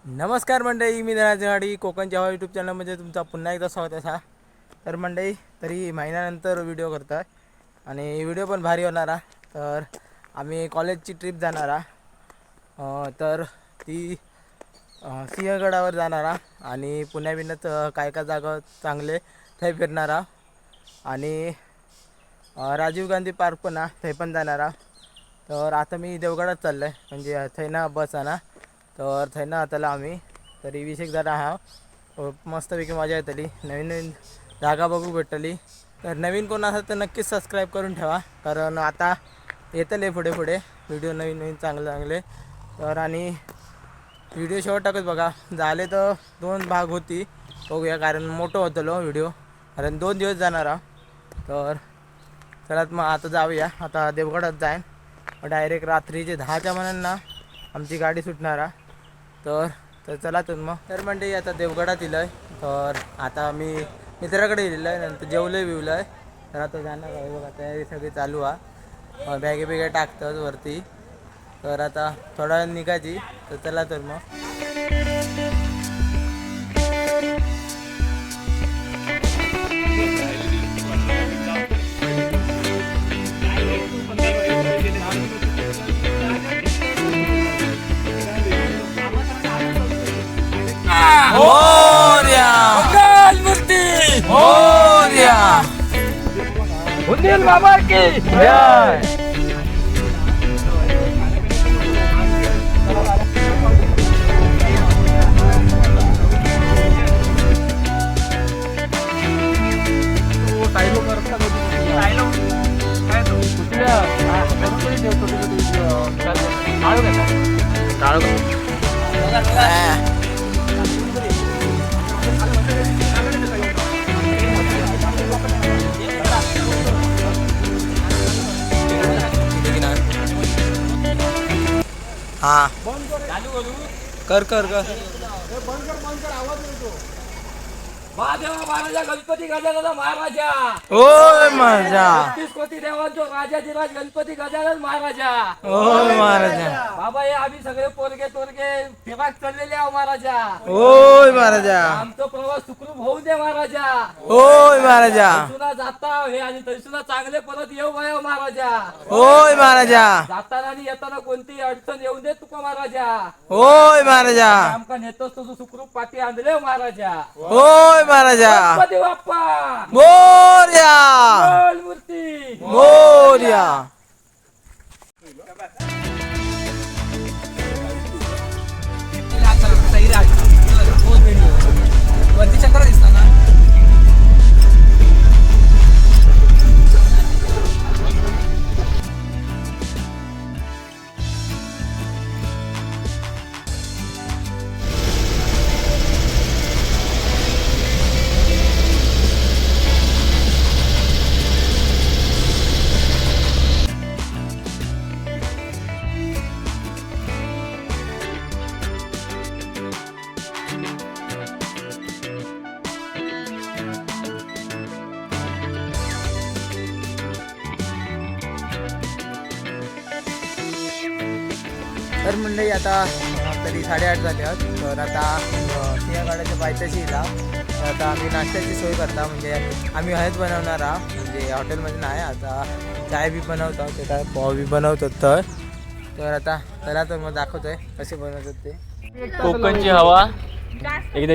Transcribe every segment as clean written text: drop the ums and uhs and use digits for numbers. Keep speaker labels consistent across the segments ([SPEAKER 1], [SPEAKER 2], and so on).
[SPEAKER 1] नमस्कार मंडळी, मी धनाजी गाडी कोकणच्या हवा यूट्यूब चॅनलमध्ये तुमचा पुन्हा एकदा स्वागत आहे. तर मंडळी, तरी महिन्यानंतर व्हिडिओ करत आहे आणि व्हिडिओ पण भारी होणार आहे. तर आम्ही कॉलेजची ट्रिप जाणार आहे. तर ती सिंहगडावर जाणार आहे आणि पुण्याबिन्यात काय काय जागा चांगले थंय फिरणार आहे आणि राजीव गांधी पार्क पण आहे, थंय पण जाणार आहे. तर आता मी देवगडात चाललो आहे, म्हणजे थंय बस आहे ना, तर थंय आताला आम्ही तरी 20 एक जण आहात. मस्तपैकी मजा येतली, नवीन नवीन जागा बघू भेटली. तर नवीन कोण असेल तर नक्कीच सबस्क्राईब करून ठेवा, कारण आता येतले पुढे पुढे व्हिडिओ नवीन नवीन चांगले. तर आणि व्हिडिओ शेवट टाकत बघा, झाले तर 2 भाग होती बघूया, कारण मोठं होतं व्हिडिओ, कारण 2 दिवस जाणार आहे. तर चला मग आता जाऊया. आता देवगडात जाईन डायरेक्ट रात्रीचे 10च्या मनांना आमची गाडी सुटणार आहे. तर चला मग. तर म्हणजे आता देवगडात येलं आहे. तर आता मी मित्राकडे गेलेलं आहे, नंतर जेवलं आहे. तर आता जाणार आहे बघा, तयारी सगळी चालू आहे, बॅगे टाकतात वरती. तर आता थोडा वेळ निघायची. तर चला मग. उंदील बाबा की जय. हाँ कर कर कर
[SPEAKER 2] महादेव महाराजा गणपती गजानन महाराजा.
[SPEAKER 1] ओय महाराजा.
[SPEAKER 2] 32 कोटी देवांचो राजाधिराज गणपती गजानन महाराजा.
[SPEAKER 1] ओय महाराजा.
[SPEAKER 2] बाबा हे आम्ही सगळे पोरगे फिराक चाललेले आहो महाराजा.
[SPEAKER 1] ओय महाराजा.
[SPEAKER 2] आमचा प्रवास सुखरूप होऊ दे महाराजा.
[SPEAKER 1] ओय महाराजा.
[SPEAKER 2] तैसुना जाता हे आणि तैसुना चांगले परत येऊ वया महाराजा.
[SPEAKER 1] ओय महाराजा.
[SPEAKER 2] जाताना आणि येताना कोणतीही अडचण येऊ दे तुका महाराजा.
[SPEAKER 1] ओय महाराजा.
[SPEAKER 2] आमका नेतोस तसं सुखरूप पाठी आणले महाराजा.
[SPEAKER 1] ओय महाराजा.
[SPEAKER 2] गणपती बाप्पा
[SPEAKER 1] मोरया.
[SPEAKER 2] मंगल मूर्ती
[SPEAKER 1] मोरया.
[SPEAKER 2] वरती चक्र दिसतात ना.
[SPEAKER 1] तर मंडळी, आता तरी 8:30 झाले आहेत. तर आता सिंहगडाच्या पायथ्याशी येला. तर आता आम्ही नाश्त्याची सोय करता, म्हणजे आम्ही हळद बनवणार आहोत, म्हणजे हॉटेलमध्ये नाही. आता चाय बी बनवतो, ते काय पोहा बी बनवतो. तर आता चला तर मग दाखवतोय कसे बनवतात ते.
[SPEAKER 2] कोकणची हवा एकदा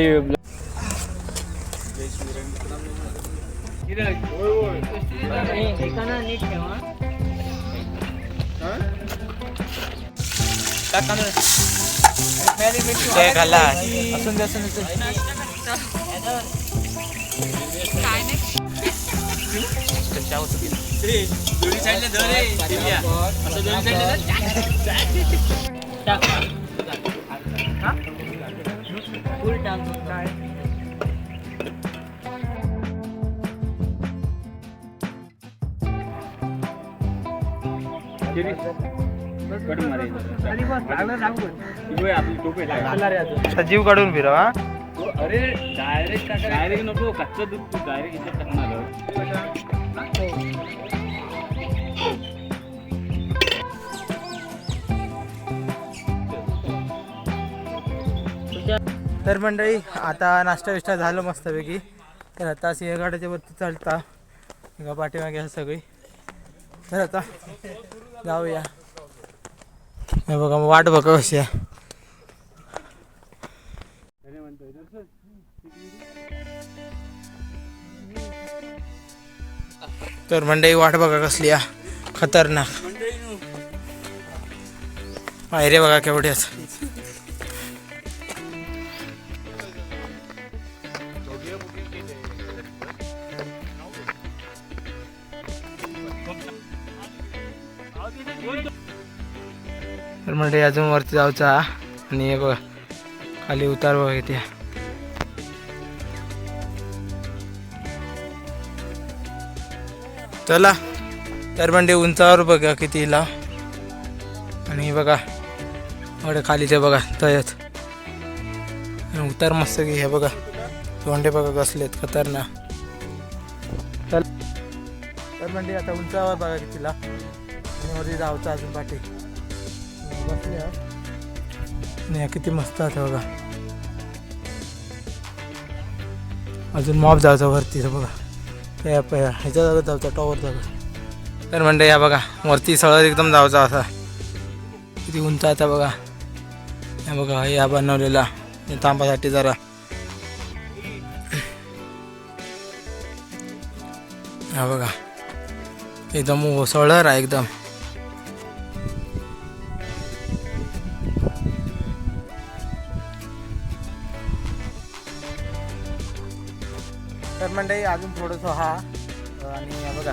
[SPEAKER 1] असून दे. सजीव काढून फिरव.
[SPEAKER 2] अरे डायरेक्ट नको, कच्चं दूध तू डायरेक्ट इथे टाकणार.
[SPEAKER 1] तर मंडळी आता नाश्ता विष्टा झालं मस्तपैकी. तर आता सिंहगडाच्या वरती चालता एका पाठीमागे आहे सगळी. तर आता जाऊया. हे बघा वाट बघा कशी आहे. तर मंडळी वाट बघा कसली आहे खतरनाक. पायरे बघा केवढ्याच. तर म्हणजे अजून वरती जाऊचा आणि हे बघा खाली उतार बघा किती. चला तर म्हणजे उंचावर बघा किती ला. आणि बघा एवढे खाली ते बघा तयच उतार मस्त की. हे बघा तोंडे बघा कसलेत खतरनाक. चल तर म्हणजे आता उंचावर बघा कितीला आणि वरती जाऊचा अजून पाठी बसले नाही किती मस्त आता बघा. अजून मॉब जायचा वरती बघा ह्याच्या जागा जायचा टॉवर जागा. तर म्हणजे या बघा वरती सळद एकदम जायचा असा किती उंच आता बघा. हे बघा या बनवलेला तांबासाठी जरा हा बघा एकदम ओसळर आहे एकदम. तर मंडळी अजून थोडंसं हा आणि हे बघा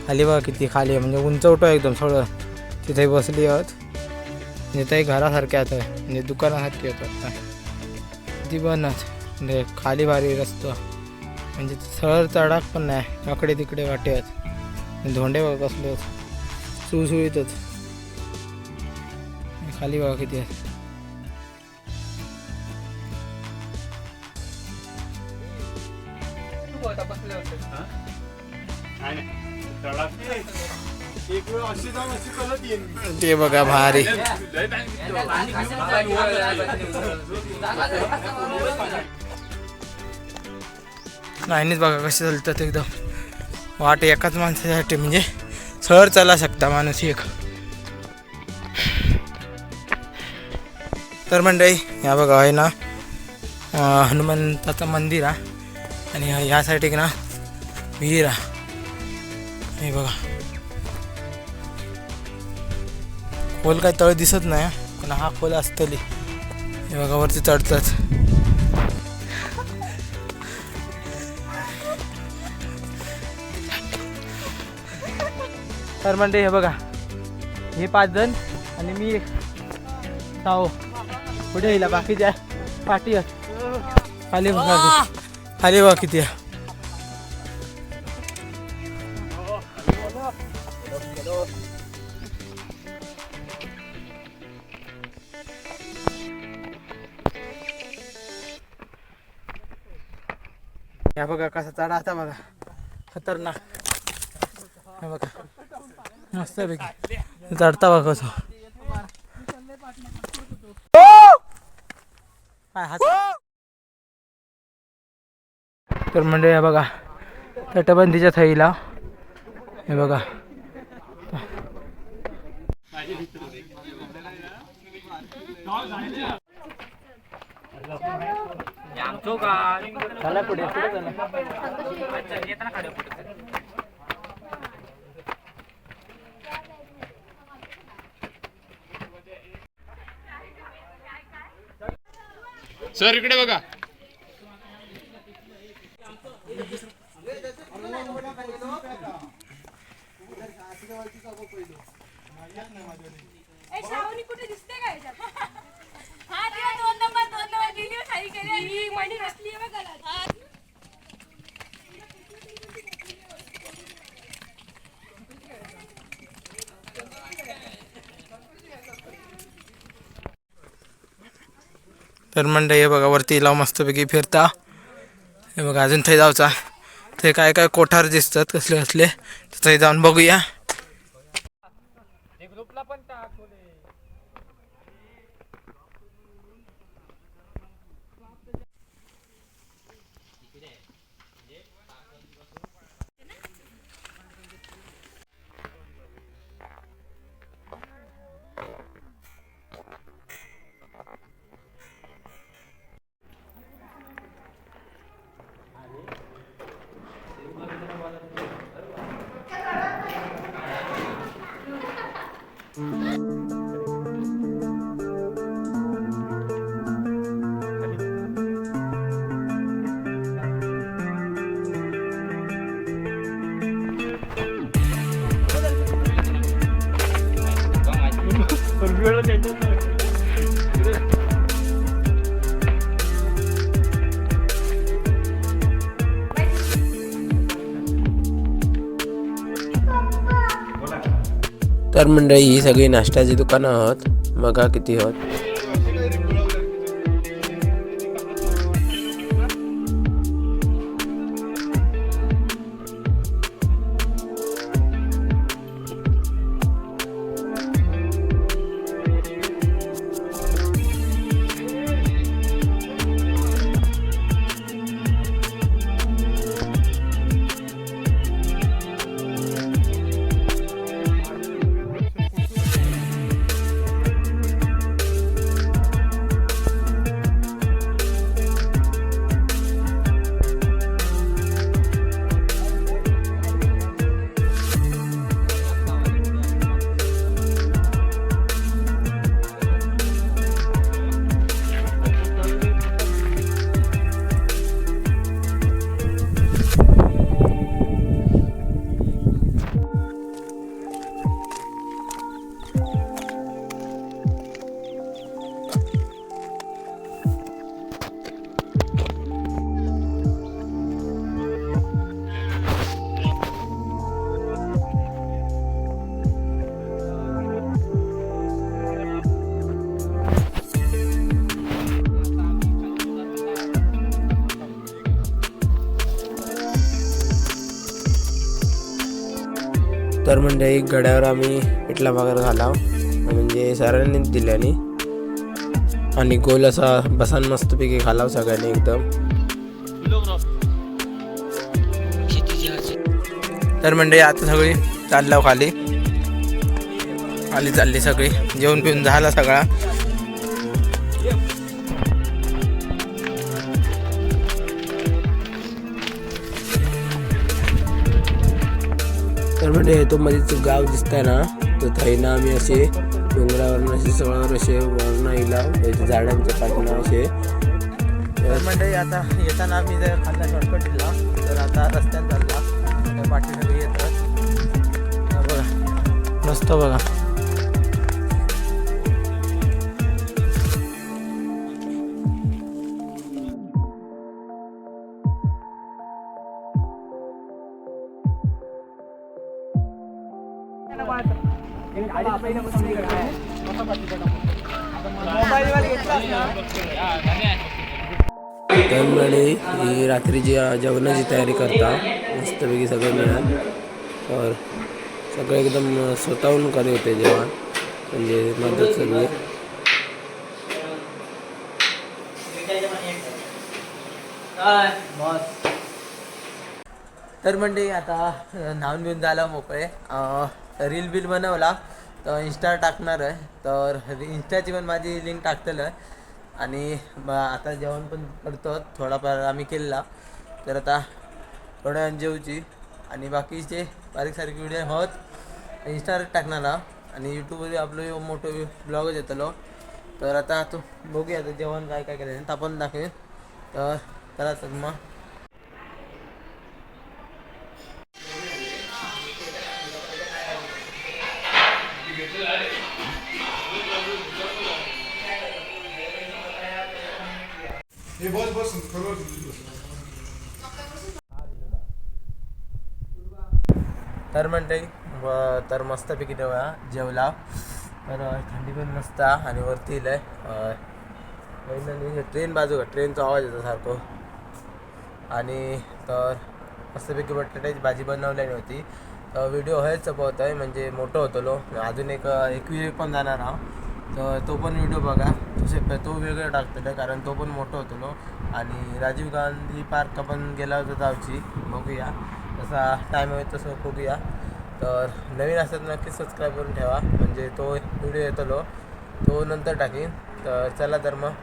[SPEAKER 1] खाली बघा किती खाली आहे. म्हणजे उंच उठो एकदम थोडं. तिथे बसली आहोत म्हणजे ते घरासारखे आता म्हणजे दुकानासारखे होतात ती बनत. म्हणजे खाली भारी रस्ता म्हणजे सर चढाक पण नाही. वाकडे तिकडे वाटे आहेत. धोंडे बघा कसले सुळसुळीतच. खाली बघा किती आहेत. ते बघा भारी. नाहीच बघा कसे चालतात एकदम. वाट एकाच माणसासाठी म्हणजे सहर चाला शकता माणूस एक. तर मंडळी ह्या बघा आहे ना हनुमंताचं मंदिर आहे आणि ह्यासाठी ना विहीर आहे. हे बघा खोल काय तळ दिसत नाही पण हा खोल असतली. हे बघा वरती चढतात. तर म्हणजे हे बघा हे 5 जण आणि मी साव पुढे येईल. बाकीच्या पाठी खाली बघा खाली बघा किती आहे. या बघा कसा चढा आता बघा खतरनाक. हे बघा मस्त पैकी चढता बघा कसं. तर म्हणजे हे बघा तटबंदीच्या थैला हे बघा चला पुढे
[SPEAKER 2] सर इकडे बघा.
[SPEAKER 3] कुठे दिसते का याच्यात? हा तिला 2 नंबर व्हिडिओ खाली केली ही मणी रचली आहे बघा.
[SPEAKER 1] तर मंडळी हे बघा वरती लाव मस्तपैकी फिरता. हे बघा अजून थंय जाऊचा. ते काय काय कोठार दिसतात कसले कसले तिथे जाऊन बघूया.
[SPEAKER 4] तर मंडळी ही सगळी नाश्त्याची दुकानं आहोत, बघा किती आहोत. तर मंडळी गड्यावर आम्ही पिठला भाकर घालाव, म्हणजे सरांनीच दिल्याने, आणि गोल असा बसान मस्तपैकी घालाव सगळ्यांनी एकदम.
[SPEAKER 1] तर मंडळी आता सगळी चाललाव खाली चालली सगळी, जेवण पिऊन झाला सगळा.
[SPEAKER 4] तर म्हणजे तो मध्येच गाव दिसतंय ना, तर थैना आम्ही असे डोंगरावरनं असे सगळ्यावर असे वरनं येला झाडांच्या पाठीनं असे.
[SPEAKER 1] तर मंडळी आता येताना आम्ही जर खाल्ला शॉर्टकट दिला, तर आता रस्त्यात चालला, तर पाठी सगळी येतात बघा, मस्त बघा.
[SPEAKER 4] त्यामुळे ही रात्रीची जेवणाची तयारी करता मस्तपैकी सगळे मिळून. तर सगळे एकदम स्वतःहून करे होते जेवण, म्हणजे मदत सगळी.
[SPEAKER 1] तर म्हणजे आता न्हावून बिऊन झाला मोकळे, रील बिल बनवला तर इंस्टा टाकणार आहे, तर इंस्टाची पण माझी लिंक टाकतेलं. आणि आता जेवण पण करतो थोडाफार आम्ही केलेला, तर आता थोड्या वेळाने जेवची, आणि बाकीचे बारीक सारीक व्हिडिओ होत इंस्टावर टाकणार, आणि यूट्यूबवर आपलं मोठं ब्लॉगच येतलो. तर आता तो बघूया आता जेवण काय काय करायचं तर आपण दाखवेन. तर चला तर मग. तर म्हणते तर मस्तपैकी जेवला, तर थंडी पण मस्त आणि वरती येईल ट्रेन बाजू ट्रेनचा आवाज येतो सारखं. आणि तर मस्तपैकी बटाट्याची भाजी बनवलेली होती. व्हिडिओ हेच चपवत आहे, म्हणजे मोठं होतो अजून एक व्हिडिओ पण जाणार आहो, तर तो पण व्हिडिओ बघा. तो वेगळं टाकतो कारण तो पण मोठं होतो. आणि राजीव गांधी पार्क पण गेला होता जाऊची, बघूया तसा टाईम होईल तसं बघूया. तर नवीन असतात नक्की सबस्क्राईब करून ठेवा, म्हणजे तो व्हिडिओ येतो तो नंतर टाकीन. तर चला तर मग.